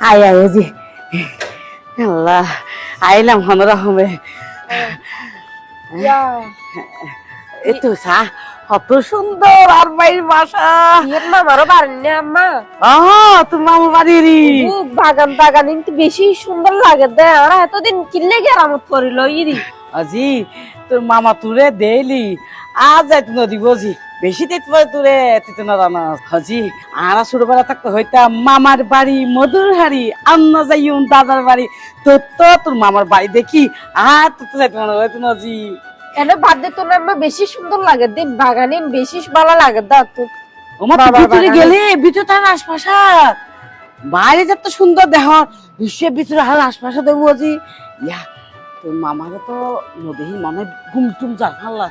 আয় আয় জি আল্লাহ আইলাম হনরা হবে এই তো সা কত সুন্দর আর বাইর বাসা মামারও বাড়ি না আম্মা তোর মামার বাড়িরই বাগান টাগান কিন্তু বেশি সুন্দর লাগে দেয় আর এতদিন কিনলে গেরামত করিল ইরি আজি তোর মামা তুরে দেলি আজ যাইতে নদী বুঝি বেশি দিতে পারে তুরে তুই না জানা হাজি আরা ছোটবেলা থাকতে হইতাম মামার বাড়ি মধুর হাড়ি আন্না যাইম দাদার বাড়ি তোর মামার বাড়ি দেখি আর তোর তো যাইতে মনে হইতো না জি এনে বাদ দে তো না আম্মা বেশি সুন্দর লাগে দিন বাগানে বেশি ভালো লাগে দা তো ওমা তুই ভিতরে গেলে ভিতরে তার আশপাশা বাইরে যত সুন্দর দেহ বিশ্বের ভিতরে আর আশপাশা দেবো জি ইয়া তোর মামাকে তো নদী মনে ঘুম টুম যার ভাল্লা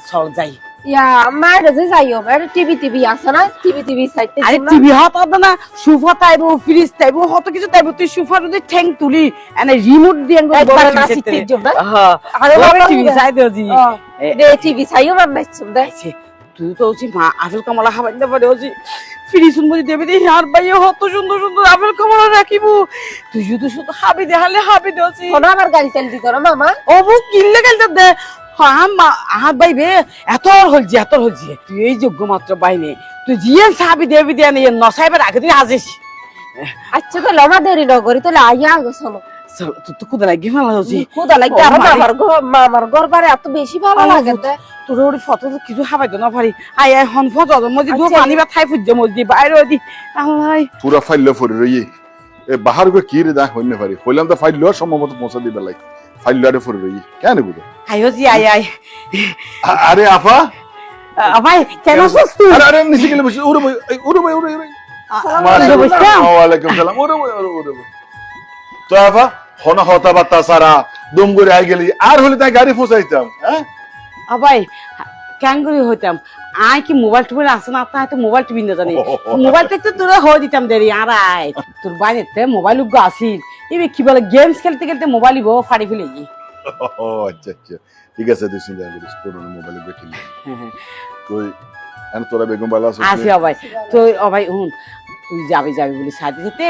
চল যাই ইয়া আম্মা যে যাইও আর টিভি আছে না টিভি সাইতে আরে টিভি হত হবে না সোফা তাইবো ফ্রিজ তাইবো কত কিছু তাইবো তুই সোফা যদি ঠ্যাং তুলি এনে রিমোট দিয়ে একবার না সিটির জন্য আরে টিভি চাই দিও জি দে টিভি চাইও মান নাইছুম দে তুই তো ওছি মা আপেল কমলা খাবার দিতে পারে ওছি ফ্রিজ মধ্যে দেবে দে আর ভাইয়া কত সুন্দর সুন্দর আপেল কমলা রাখিবো তুই শুধু শুধু হাবি দে হালে হাবি দে ওছি কোন আমার গাড়ি তেল দিত না মামা ও বউ কিনলে গেলতে দে হাত বাইবে এত হলছি তুই এই যোগ্য মাত্র বাইনে তুই জিয়ে সাবি দেবি দিয়ে নিয়ে নসাইবার আগে তুই আজিস আচ্ছা তো লমা দেরি নগরি তো আইয়া গছলো চল তুই তো কুদা লাগি ভালো হচ্ছি খুদা লাগে আর মামার ঘর বারে এত বেশি ভালো লাগে দে তোর ওই ফটো তো কিছু খাবাইতো না পারি আই আই হন ফটো মজি দু পানি বা থাই ফুজে মজি বাইরে দি আল্লাহ পুরা ফাইল ফরি রই এ বাহার গো কি রে দা হইনে পারি হইলাম তো ফাইল সম্ভবত পৌঁছা দিবে লাই ফাইল আরে ফরি রই কেন বুঝে আইও জি আই আই আরে আপা ভাই কেন সুস্থ আরে নিচে গেলে বসে উড়ে ভাই ওয়ালাইকুম সালাম উড়ে তো আপা হন হতা বাতা সারা দম করে আই গেলি আর হলে তাই গাড়ি পৌঁছাইতাম হ্যাঁ ভাই ক্যাঙ্গুরি হইতাম আই কি মোবাইল টোবাইল আছে না তাই তো মোবাইল টিভি না জানি মোবাইল থেকে তোরা হয়ে দিতাম দেরি আর আয় তোর বাইরেতে মোবাইল উগ্গ আসিল এবে কি বলে গেমস খেলতে খেলতে মোবাইল গো ফাড়ি ফেলে ও আচ্ছা ঠিক আছে তুই চিন্তা করিস তোর মোবাইলে দেখিলি তুই এন তোরা বেগম বালা আসি ভাই তো ভাই হুন তুই যাবি বলি সাথে সাথে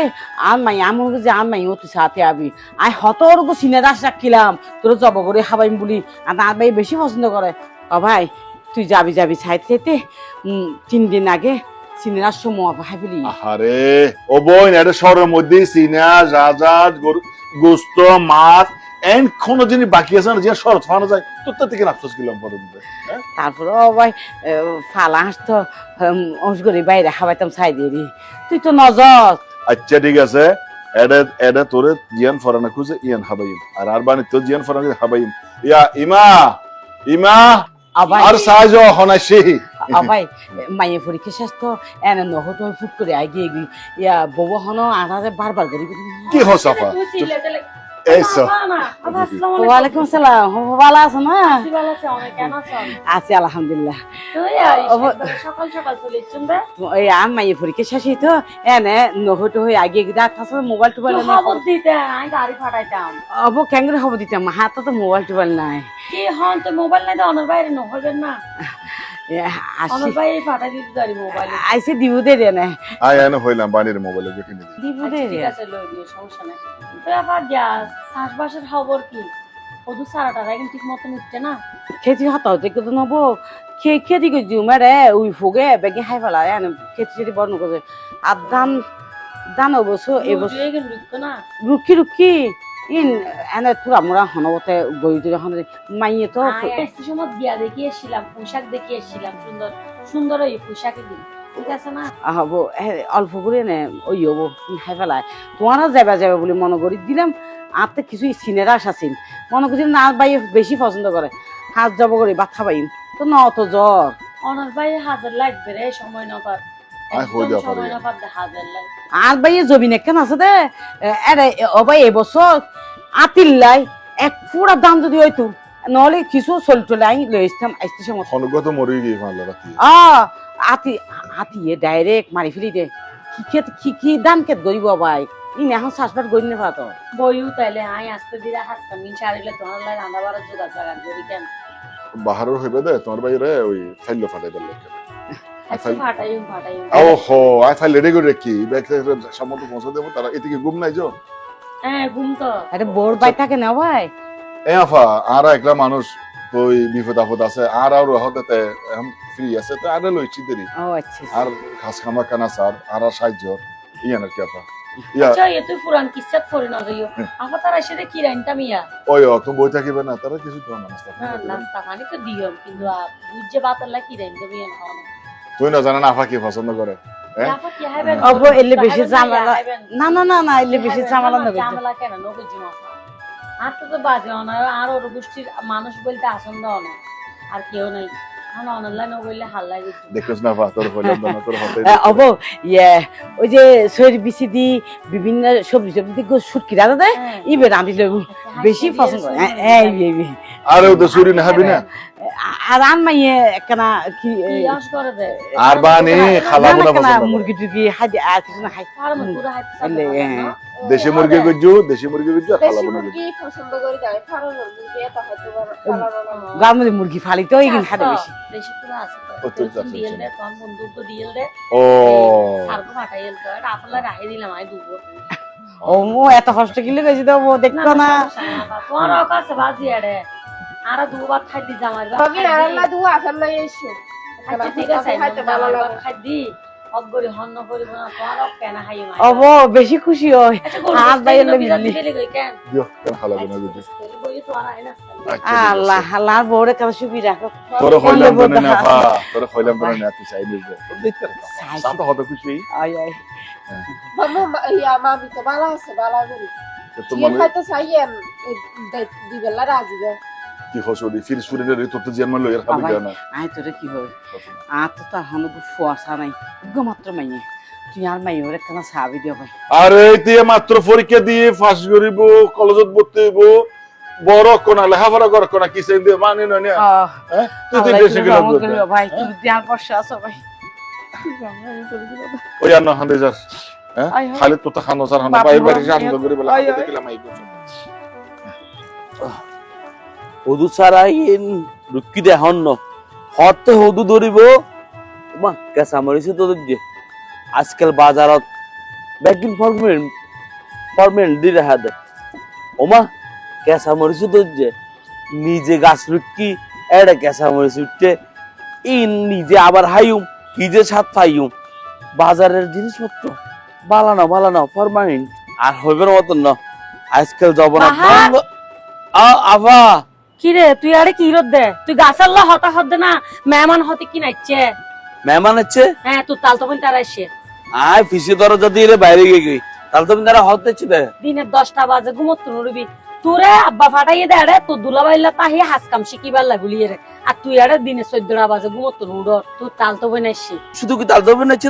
আমি যে আমি ও তুই সাথে আবি আই হতর গো সিনে দাস রাখিলাম তোর জব করে খাবাইম বলি আর আর ভাই বেশি পছন্দ করে ভাই তুই যাবি সাথে সাথে 3 দিন আগে সিনেমার সময় ভাই বলি আরে ও বোন এটা শহরের মধ্যে সিনা রাজাত গোস্ত মাছ এন্ড কোন জিনিস বাকি আছে না যে শরৎ ফানো যায় তোর তো থেকে আফসোস গেলাম পর্যন্ত তারপরে ভাই ফালা হাসতো অসগরি বাইরে খাবাইতাম ছাই দিয়ে তুই তো নজর আচ্ছা ঠিক আছে এটা তোরে জিয়ান ফরানা খুঁজে ইয়ান হাবাইম আর বানি তো জিয়ান ফরানা হাবাইম ইয়া ইমা আর সাহায্য হনাশি ভাই মাইয়ে পরীক্ষা শেষ তো এনে নহত ফুট করে আগে ইয়া বউ হনো আনারে বারবার করি কি হসাফা এইসো ওয়ালাইকুম সালাম ভালো আছো না আছি আলহামদুলিল্লাহ ওই আম মাইয়ে পরীক্ষা শেষ তো এনে নহত হয়ে আগে মোবাইল টোবাইল অব কেঙ্গুরি খবর দিতাম হাতে তো মোবাইল টোবাইল নাই কি হন তো মোবাইল নাই তো অনর বাইরে নহবেন না অনর বাইরে পাঠাই দিতে পারি মোবাইল আইসে দিব দে রে না আই এনে হইলাম বানির মোবাইলে দেখে নি দিব দে রে ঠিক আছে লই দিও সমস্যা নাই তো আবার গ্যাস শ্বাসবাসের খবর কি ওদু সারাটা এখন ঠিক মতো নিচ্ছে না খেতি হাতাও দেখে তো নব খেতি করছি মেরে উই ফুগে বেগে খাই ফেলা এনে খেতি বর্ণ করছে আর দান অবশ্য এবছর ঢুকতো না রুকি ইন এনে তোরা মোরা হনবতে গই তুই হন মাইয়ে তো সময় বিয়া দেখিয়েছিলাম পোশাক দেখিয়েছিলাম সুন্দর ওই পোশাকে দিন ঠিক আছে না হবো অল্প করে নে ওই হবো খাই ফেলায় তোমারও যাবে বলে মনে করি দিলাম আর তো কিছু সিনেরাস আছিল মনে করছি না ভাই বেশি পছন্দ করে হাত যাব করে বাচ্চা পাইম তো ন তো জ্বর অনার ভাই হাজার লাগবে রে সময় না পার সময় না পার হাজার লাগবে আর ভাই জমিনে কেন আছে দে আরে ও ভাই এবছর আতিল্লাই এক পুরা দাম যদি হইতো নহলে কিছু চলটলে আই লই আসতাম আসতে সময় অনুগত মরি গিয়ে ফালা রাতি আতি ডাইরেক্ট মারি ফেলি দে কি দাম কেত গরিব ভাই ইন এখন শ্বাসপাত গরি নে ভাত বইও তাইলে আই আসতে দিরা হাসতাম মিন ছাড়িলে তোমার লাই রান্না বাড়ার জোগাড় জাগার করি কেন বাহারর হইবে দে তোমার বাইরে ওই ফাইল ফাটাই দিল আচ্ছা ফাটাইম ওহো আই ফাইল রেডি করে রাখি ব্যাগ সামনে পৌঁছে দেবো তারা এদিকে ঘুম নাই যো হ্যাঁ ঘুম তো আরে বোর বাই থাকে না ভাই এ আফা আর একলা মানুষ ওই বিপদ আপদ আছে আর হতে ফ্রি আছে তো আর লইছি দেরি ও আচ্ছা আর খাস খামা কানা স্যার আর সাহায্য ইয়ান কি আপা ইয়া আচ্ছা এ তুই পুরান কিচ্ছাত পড়ে না যাইও আপা তার সাথে কি রাইনটা মিয়া ওই তো বই থাকিবে না তারা কিছু তো না হ্যাঁ নাস্তা পানি তো দিও কিন্তু বুঝে বাতাল্লা কি রাইনটা মিয়া খাওয়া তুই না জানা না আফা কি পছন্দ করে হ্যাঁ আপা কি হাইবেন অব এলে বেশি ঝামেলা না না না না এলে বেশি ঝামেলা না ঝামেলা কেন নগদ জীবন আর তো বাজে না আর ওর গোষ্ঠীর মানুষ বলতে আসন্দ না আর কেউ নাই না অনলাইন বললে হাল্লা গেছে দেখিস না আফা তোর হইলাম না তোর হতে অব ইয়ে ওই যে সরি বিসি দি বিভিন্ন সবজি সবজি দি শুটকি রাখা দেয় ইবে আমি বেশি পছন্দ এই এই আরে ও তো সুরি না হাবি না আর আন মাইয়ে একখানা কি কি আস করে দে আর বানি খালা বলা পছন্দ করে। মুরগি টুরগি হাই আর কিছু না খাই আর মন পুরো হাইতে দেশি মুরগি গুজু খালা বেশি বলা মুরগি পছন্দ করি যায় ফারানোর মুরগি এটা হয়তো ফারানো গার মধ্যে মুরগি ফালি তো এইখানে খাতে বেশি বেশি পুরো আছে ও তো তো দিল দে তোর বন্ধু তো দিল দে ও সারকো ফাটাইল তো আপলা রাখি দিলাম আই দুবো ও মো এত কষ্ট কিলে গেছি তো দেখতো না তোমার কাছে বাজি আরে আর দুবার খাই দি জামার আমি আল্লাহ দুয়া আসার লই এসো আচ্ছা ঠিক আছে খাইতে ভালো লাগে খাই দি অগরি হন্ন করিব না তোমার কেন হাই মাই অব বেশি খুশি হয় হাত বাইরে মিললি কেন দিও কেন খালা বনা গুজু বই তো আর আইনা আল্লাহ আল্লাহ বড় কাছে সুবি রাখো তোর হইলাম বনে না আফা তোর হইলাম বনে না তুই চাই নিব তোর দেখতে সাত হবে খুশি আই আই মামু ইয়া মামি তো ভালো আছে ভালো করি তো কি মানে খাইতে চাইয়েন দিবেলা রাজি গে কি হসুরি ফির সুরে রে তো জিয়ান মাল লইর খাবি কেন আই তোরে কি হবে আর তো তার হন ফুয়াশা নাই মাত্র মাইয়ে তুই আর মাইয়ে ওরে কেন সাবি দিও ভাই আরে তুই মাত্র পরীক্ষা দিয়ে পাস করিব কলেজত ভর্তি হইব বড় কোনা লেখাপড়া কর কোনা কি চাই দিয়ে মানে নয় না হ্যাঁ তুই তুই দেশে গেল ভাই তুমি দিয়ার বর্ষা আছো ভাই ওই আর না হান্দে যাস হ্যাঁ খালি তো খানো সার হানো বাইরে বাইরে আনন্দ করে বলা দেখিলাম এই করছ হদু ছাড়াই রুক্কি দেহন ন হতে হদু ধরিব মা কেঁচা মরিছে তোদের যে আজকাল বাজারত ব্যাগিন ফর্মেল দি রেহা দে ওমা কেঁচা মরিছে তোর যে নিজে গাছ রুক্কি এড়ে কেঁচা মরিছে উঠতে ই নিজে আবার হাইউম কি যে সাত পাইউম বাজারের জিনিসপত্র বালানো পারমানেন্ট আর হইবের মতন না আজকাল যাব না আভা কি রে তুই আরে কি রদ দে তুই গাছাল্লা হতা হদ না মেহমান হতে কি নাইছে মেহমান আছে হ্যাঁ তুই তাল তো তার আসে আয় ফিসে ধরো যদি এলে বাইরে গিয়ে তাহলে তুমি তারা হতে দে দিনে 10টা বাজে ঘুমত নড়বি তোরে আব্বা ফাটাইয়ে দে আরে তো দুলাবাইলা তাহি হাস কাম শিকিবার লাগুলিয়ে রে আর তুই আরে দিনে 14টা বাজে ঘুমত নড় তুই তাল তো বনাইছি শুধু কি তাল তো বেনাচ্ছে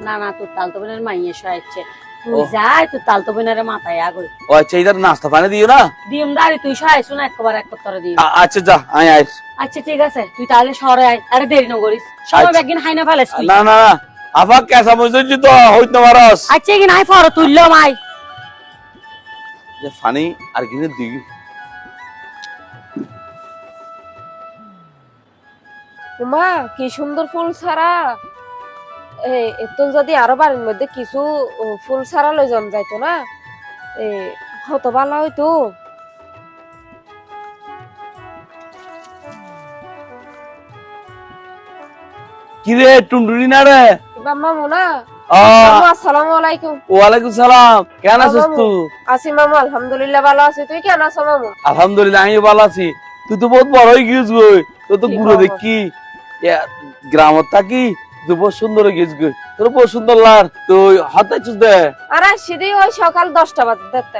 না না তুই তাল তো বনের মাইয়ে শোয়াচ্ছে তুই যাই তুই তাল তো বনের মাথায় আগই ও আচ্ছা ইদার নাস্তা পানি দিও না দিম দাঁড়ি তুই শোয়াইছো না একবার এক করে দিই আচ্ছা যা আয় আয় আচ্ছা ঠিক আছে তুই তাহলে শহরে আয় আরে দেরি না করিস সময় একদিন হাইনা ফেলেস তুই না না আভা কেসা বুঝছি তো হইতে পারস আচ্ছা কি নাই ফর তুললো মাই যে ফানি আর কিনে দিই মা কি সুন্দর ফুল ছাড়া এতো যদি আরো বাড়ির মধ্যে কিছু ফুল ছাড়া লই জন যাইতো না হতো ভালো হইতো কি রে টুনটুনি না রে মামু না মামু আসসালামু আলাইকুম ওয়ালাইকুম সালাম কেন আছিস তুই আছি মামু আলহামদুলিল্লাহ ভালো আছি তুই কেন আছো মামু আলহামদুলিল্লাহ আমি ভালো আছি তুই তো বহুত বড় হয়ে গিয়েছ গো তোর তো ঘুরে দেখি গ্রামত থাকি তুই বহুত সুন্দর হয়ে গিয়েছ গো তোর বহুত সুন্দর লাগ তুই হাতাইছিস দে আরে সিধি ওই সকাল 10টা বাজে দেখতে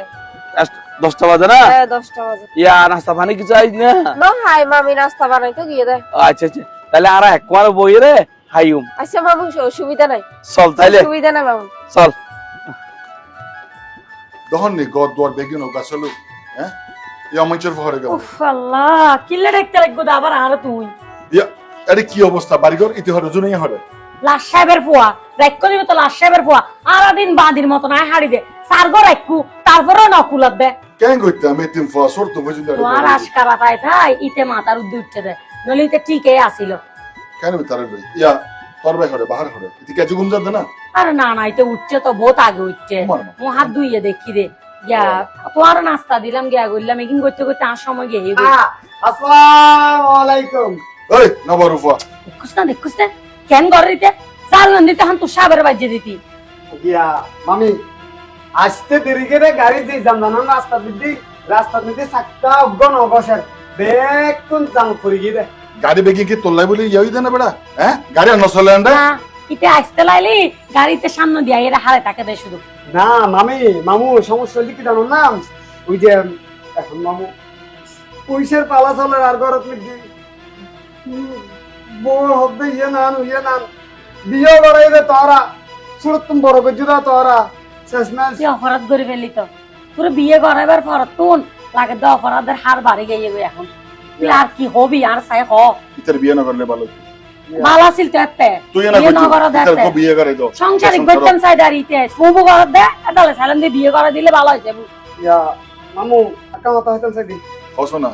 10টা বাজে না 10টা বাজে ইয়া নাস্তা পানি কিছু আইস না না হাই মামি নাস্তা বানাইতো গিয়ে দে আচ্ছা আচ্ছা তাহলে আর একবার বই রে হাইউম আচ্ছা মামু সুবিধা নাই চল তাইলে সুবিধা নাই মামু চল দহন নি গদ দর বেগিনো গাছলো হ্যাঁ ইয়া মঞ্চের ফহরে গেল উফ আল্লাহ কিল্লে দেখতে লাগবো আবার আর তুই ইয়া আরে কি অবস্থা বাড়িঘর ইতিহরে জুনাই হরে লাশ সাহেবের ফুয়া রাইক্য দিবে তো লাশ সাহেবের ফুয়া আর দিন বাঁধির মতো নাই হাড়ি দে সারগো রাইক্যু তারপরেও নকুলত দে কেন কইতে আমি তিন ফসর তো বুঝি না তোমার আশকারা তাই তাই ইতে মাথার উদ্দি উঠছে দে নলিতে ঠিকই আসিল কেন তারে লই ইয়া তোর ভাই করে বাহার করে তুই কেজু ঘুম যাবে না আরে না না এটা উঠছে তো বহুত আগে উঠছে তোমার মা। মো হাত ধুইয়ে দেখি রে গিয়া তোমার নাস্তা দিলাম গিয়া করলাম এগিন করতে করতে আর সময় গিয়ে আসসালামু আলাইকুম। এই নবরূপা দেখুস না কেন ঘরে দিতে চার দিতে হান তো সাবের বাজে দিতি গিয়া মামি আসতে দেরি করে গাড়ি দিয়ে যাম না রাস্তার মধ্যে সাকটা অজ্ঞান অবসর বেগ কোন জাম ফুরি গিয়ে গাড়ি বেগে কি তোলাই বলি ইয়াই দেনা বেড়া হ্যাঁ গাড়ি আর নচলে আন্ডা না ইতে আসতে লাইলি গাড়িতে সামনে দিয়া এরা হারে তাকে দেয় শুধু না মামু সমস্যা হলে কি জানো না ওই যে এখন মামু পয়সার পালা চলে আর ঘরত মধ্যে বড় হবে ইয়ে নান বিয়ে করাই দে তোরা সুরত তুমি বড় বেজুরা তোরা শেষমেশ তুই অপরাধ করে ফেললি তো তোর বিয়ে করাইবার পর তুন লাগে তো অপরাধের হার বাড়ি গিয়ে যাবে এখন তুই আর কি হবি আর চাই হ ইতার বিয়ে না করলে ভালো ভালো আছিল তো এতে তুই না বিয়ে না করছিস করা ইতার দেখতে কো বিয়ে করে দাও সংসারিক বৈতন চাই দাঁড়িয়ে মুভু করার দে তাহলে সালাম দিয়ে বিয়ে করে দিলে ভালো হয়েছে ইয়া মামু আকা মাথা হইতাল সাইদি হসো না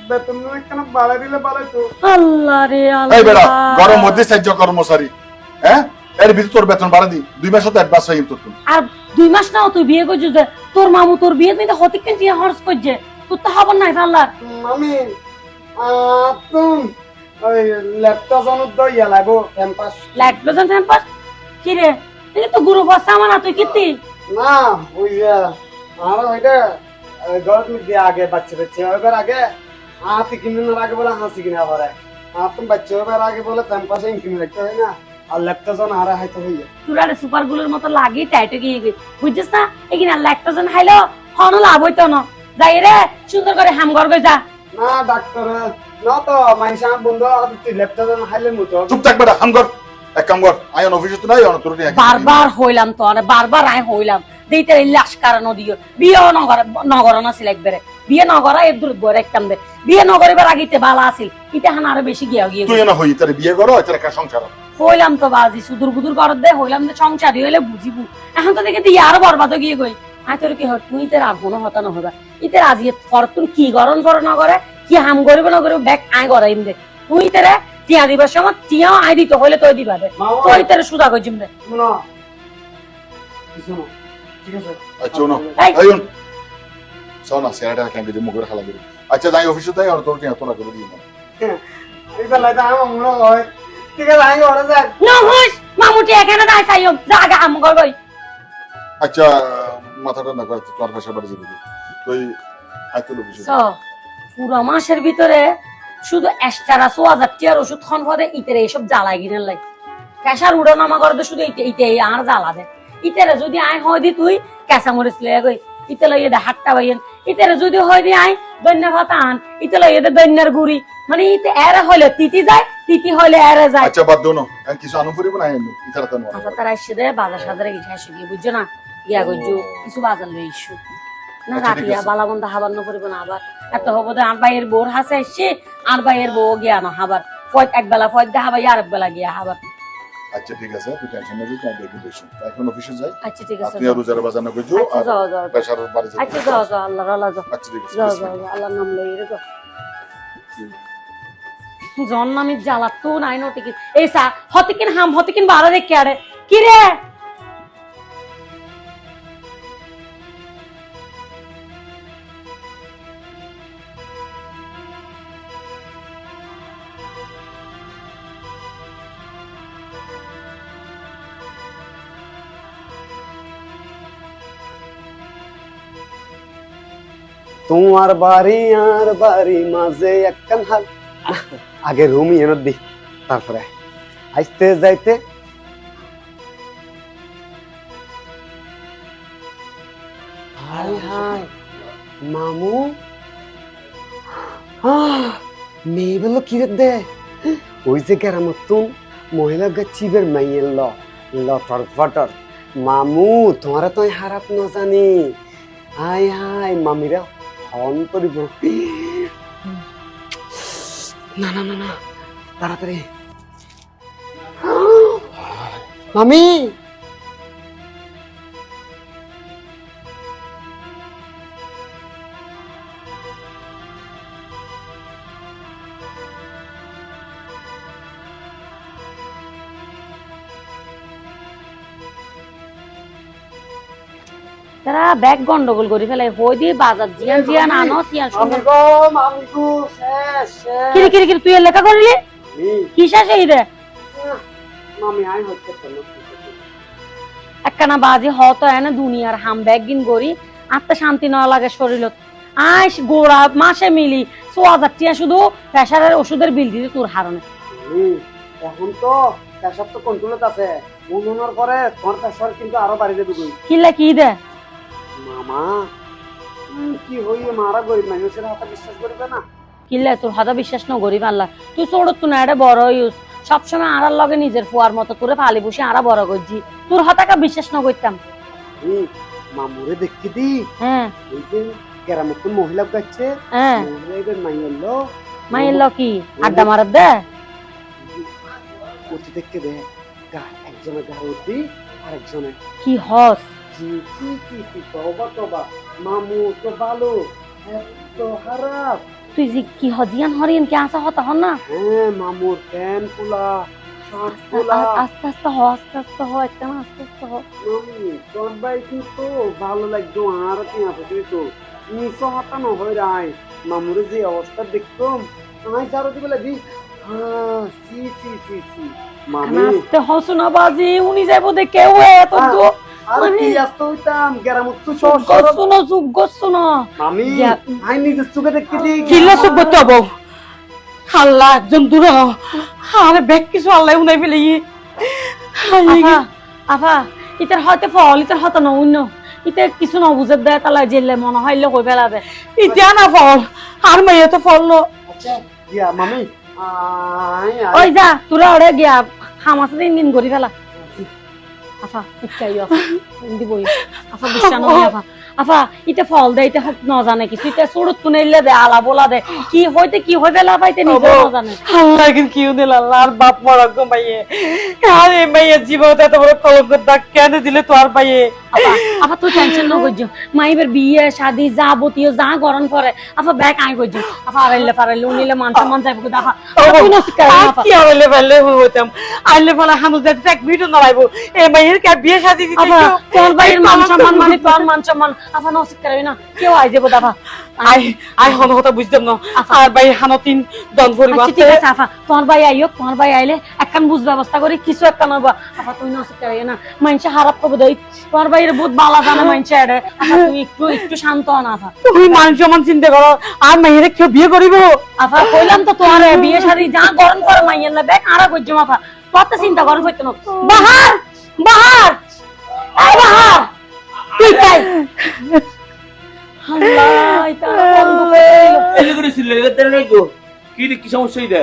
বেতন কেন বাড়াই দিলে বাড়াই তো আল্লাহ রে এই বেড়া আল্লাহ গরম মধ্যে সাহায্য কর্মচারী হ্যাঁ এর ভিতর তোর বেতন বাড়া দি 2 মাস তো অ্যাডভান্স হইম তোর আর 2 মাস নাও তুই বিয়ে করছিস যে তোর মামু তোর বিয়ে নিতে হতে কেন যে হর্স করছে তোর তো হবার নাই আল্লাহ মামি তুম ওই ল্যাপটপ জানো তো ইয়া লাগো ক্যাম্পাস লাইট প্রেজেন্ট ক্যাম্পাস কি রে এই তো গুরু বসা মানা তুই কিতি না ওই আর ওইটা গরত মধ্যে আগে বাচ্চা এবার আগে হাতি কিনার আগে বলে হাসি কিনা পরে তুমি বাচ্চা এবার আগে বলে ক্যাম্পাসে কিনে রাখতে হয় না আর ল্যাপটপ জানো আর হাইতে হইয়া তোর আর সুপার গুলোর মতো লাগি টাইটে গিয়ে বুঝছিস না এখানে ল্যাকটোজেন খাইলো হনো লাভ হইতো না যাই রে সুন্দর করে হাম ঘর গই যা না ডাক্তার না তো মাইসা বন্ধু আর তুই ল্যাপটপ জানো হাইলে মতো চুপ থাক বেটা হাম কর এক কাম কর আয়ন অফিসে তো নাই অন তোর নিয়ে বারবার হইলাম তো আর বারবার আই হইলাম দেইতে লাশ কারণ দিও বিয়ে নগর না ছিল একবারে বিয়ে নগরা এর দূর গড়ে একদম দে বিয়ে নগরিবার আগিতে বালা আছিল ইতে হান আরো বেশি গিয়া গিয়ে তুই না হই তোর বিয়ে করো তোর কা সংসার হইলাম তো বাজি সুদূর বুদুর করত দে হইলাম যে সংসারই হইলে বুঝিবু এখন তো দেখে দিয়ে আরো বরবাদ গিয়ে গই আই তোর কি হয় তুই তোর আর কোনো হতা না হবা ইতে আজি ফরতুন কি গরম করে না করে কি হাম করিব না করিব ব্যাগ আই গরাইম দে তুই তেরে টিয়া দিবার সময় টিয়াও আই দিতে হইলে তুই দিবা দে তুই তেরে সুদা কইছিম দে শুনো শুনো ঠিক আছে আচ্ছা না এই আয়ন সোনা সেরাটা কেন দিদি মুখের খালা দিবি আচ্ছা যাই অফিসে তাই আর তোর কি তোরা করে দিই এই বেলা এটা আমার মনে হয় ঠিক আছে আগে ওরা যায় নহস মামুটি এখানে দাই চাইও জায়গা হাম কর গই আচ্ছা মাথাটা না কর তোর ভাষা বাড়ি যাবি তুই আইতুল অফিসে সো পুরো মাসের ভিতরে শুধু এক্সট্রা 1000 টিয়ার ওষুধ খন পরে ইতেরে এসব জ্বালাই গিনে লাই প্রেসার উড়ানামা করে শুধু ইতে আর জ্বালা দে ইতেরে যদি আই হয় দি তুই কাঁচা মরিচ লয়ে গই ইতে লইয়ে দে হাটটা বাইন ইতেরে যদি হয় দি আই দন্য ভাতা আন ইতে লইয়ে দে দন্যার গুড়ি মানে ইতে এরে হইলে তিতি যায় তিতি হইলে এরে যায় আচ্ছা বাদ দাও না কিছু আনু পরিব না এমনি ইতারা তো আচ্ছা তারা এসে দে বাজার সাজারে গেছে এসে গিয়ে বুঝছো না গিয়া গইজু কিছু বাজার লই ইস্যু না আচ্ছা, ঠিক রাতিয়া আছে। বালা বন্ধ হাবার না করিব না আবার এত হবো দে আর ভাইয়ের বোর হাসে এসে আর ভাইয়ের বউ গিয়া না হাবার ফয়েদ এক বেলা ফয়েদ দে হাবার আর এক বেলা গিয়া হাবার আচ্ছা ঠিক আছে তুই টেনশন নিবি না দেখি বেশি এখন অফিসে যাই আচ্ছা ঠিক আছে আপনি আর রোজার বাজার না কইছো আচ্ছা আর যাও যাও প্রেসার বাড়ি যাবে আচ্ছা যাও যাও আল্লাহ আল্লাহ যাও আচ্ছা ঠিক আছে যাও বিসমিল্লাহ। যাও আল্লাহর নাম লই রে যাও জন্নামি জ্বালা তো নাই নো টিকিট এই সা হতিকিন হাম হতিকিন বাড়া রে কে আরে কি রে তোমার বাড়ি আর বাড়ি মাঝে একখান হাল আগে রুম এনে দি তারপরে আসতে যাইতে হাই হাই মামু মেয়ে বললো কি রে দে ওই যে গ্রামতুন মহিলা গচ্ছিবের মাইয়ের লটর ফটর মামু তোমারা তো হারাপ ন জানি হাই হাই মামিরা হন করিব না না না না তাড়াতাড়ি মামি তারা ব্যাগ গন্ডগোল করে ফেলে হই দিয়ে বাজার জিয়ান জিয়ান আনো সিয়ান সুন্দর মামি গো শেষ শেষ কিরে কিরে কিরে তুই এর লেখা করলি কি শেষ এই রে মামি আই হচ্ছে কেন একখানা বাজি হত এনে দুনিয়ার হাম ব্যাগ গিন করি আত্মা শান্তি না লাগে শরীরত আইস গোড়া মাসে মিলি 6000 টাকা শুধু প্রেসারের ওষুধের বিল দিতে তোর হারনে এখন তো প্রেসার তো কন্ট্রোলত আছে উন্নয়নের পরে তোমার প্রেসার কিন্তু আরো বাড়ি যাবে কই কিলে কি দে মামা কি হইয়ে মারা গরিব মানুষের হাতে বিশ্বাস করবে না কিলে তোর হাতে বিশ্বাস ন গরিব আল্লাহ তুই ছোট তুই না এটা বড় ইউজ সবসময় আড়ার লগে নিজের ফুয়ার মতো তোরে ফালি বসে আড়া বড় করছি তোর হাতাকা বিশ্বাস ন করতাম মামুরে দেখি দি হ্যাঁ ওই যে গ্রামের কোন মহিলা গাচ্ছে হ্যাঁ মহিলা মাইয়ালো মাইল কি আড্ডা মারার দে ওটি দেখতে দে একজনের গা উঠি আরেকজনের কি হস তবা তবা মামু তো ভালো এত খারাপ তুই যে কি হজিয়ান হরিয়ান কি আসা হতা হন না হ্যাঁ মামুর প্যান পোলা শার্ট পোলা আস্তে আস্তে হ একটা না আস্তে আস্তে হ মামি তোর ভাই কিন্তু ভালো লাগতো আর কি আপনি তো নিশো হাতানো হয়ে রায় মামুরে যে অবস্থা দেখতাম আমি চারো দিকে লাগি হ্যাঁ সি সি সি সি মামি আস্তে হস না বাজি উনি যাইবো দেখে ও এত আর কি আসতো হইতাম গ্রামত তো চুপ গছু না মামি আই নিজের চোখে দেখতে দি কিলে সব করতে হবো আল্লাহ একজন দূর আরে ব্যাগ কিছু আল্লাহ উনাই ফেলে আফা আফা ইতার হতে ফল ইতার হতে না অন্য ইতে কিছু না বুঝে দেয় তালা জেলে মনে হইলে কই ফেলাবে ইতিয়া না ফল আর মাইয়া তো ফল নো আচ্ছা ইয়া মামি ওই যা তোরা ওরে গিয়া খামাসে দিন করি ফেলা আফা ইচ্ছাই আফা দিবই আফা বিশ্বাস নয় আফা আফা ইতে ফল দেয় ইতে হক না জানে কিছু ইতে সুরত তুনাইলে দে আলা বলা দে কি হইতে কি হই ফেলা পাইতে নিজে না জানে আল্লাহ কিন্তু কি দিল আল্লাহ আর বাপ মরা গো মাইয়ে আরে মাইয়া জীবনে এত বড় কলঙ্ক দাগ কেন দিলে তো আর পাইয়ে আফা আফা তুই টেনশন না করছ মাইবের বিয়ে শাদি যাবতীয় যা গরম করে আফা ব্যাগ আই করছ আফা আরাইলে উনিলে মান সম্মান যাইব কো আফা তুই না শিকার আফা কি আইলে ভালে হইতাম আইলে ভালে হানু যে এক মিনিট না লাইবো এ মাইয়ের কে বিয়ে শাদি দিতে আফা তোর ভাইয়ের মান সম্মান মানে তোর মান সম্মান আফা না শিকার না কেউ আই যাবো আফা আই হন কথা বুঝতাম না আর ভাই হানো তিন দন পরিবার আচ্ছা ঠিক আছে আফা তোমার ভাই আইও তোমার ভাই আইলে একখান বুঝ ব্যবস্থা করি কিছু একটা নবা আফা তুই না শিকার না মাইনসে খারাপ করবে দেই তোমার ভাইয়ের বহুত বালা জানে মাইনসে এডে আফা তুই একটু শান্ত হন আফা তুমি মান সম্মান চিন্তা করো আর মাইয়ের কেউ বিয়ে করিব আফা কইলাম তো তোমার বিয়ে শাদি যা গরম করে মাইয়ের না ব্যাগ আরা করছ আফা কত চিন্তা গরম হইতো না বাহার বাহার এই বাহার তুই তাই আল্লাহ এটা বন্ধ করে দিল এলে করে সিলে গেতে নাই গো কি সমস্যা এটা